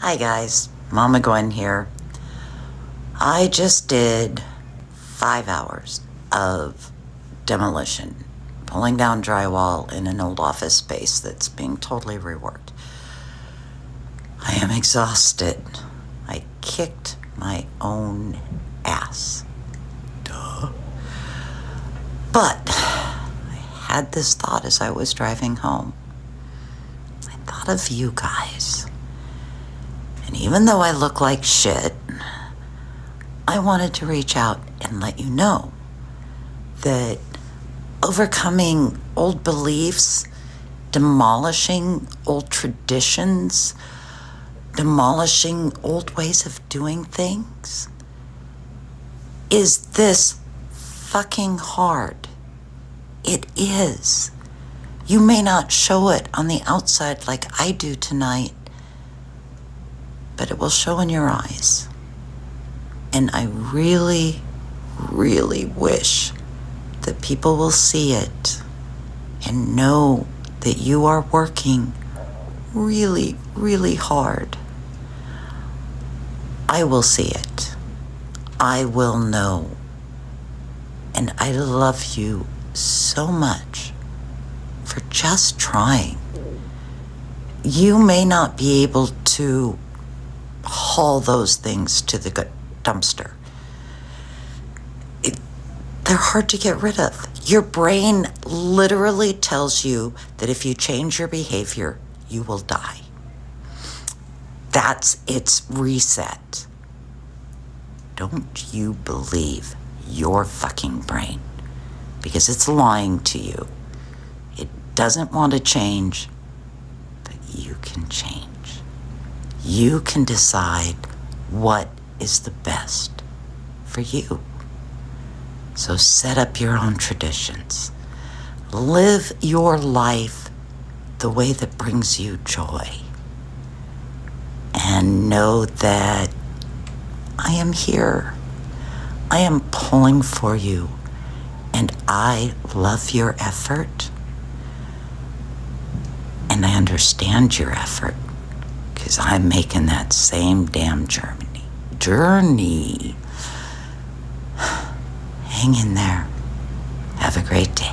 Hi guys, Mama Gwyn here. I just did 5 hours of demolition, pulling down drywall in an old office space that's being totally reworked. I am exhausted. I kicked my own ass. Duh. But I had this thought as I was driving home. I thought of you guys. And even though I look like shit, I wanted to reach out and let you know that overcoming old beliefs, demolishing old traditions, demolishing old ways of doing things is this fucking hard. It is. You may not show it on the outside like I do tonight, but it will show in your eyes. And I really, really wish that people will see it and know that you are working really, really hard. I will see it. I will know. And I love you so much for just trying. You may not be able to haul those things to the dumpster. They're hard to get rid of. Your brain literally tells you that if you change your behavior, you will die. That's its reset. Don't you believe your fucking brain, because it's lying to you. It doesn't want to change, but you can change. You can decide what is the best for you. So set up your own traditions. Live your life the way that brings you joy. And know that I am here. I am pulling for you. And I love your effort. And I understand your effort, because I'm making that same damn journey. Hang in there. Have a great day.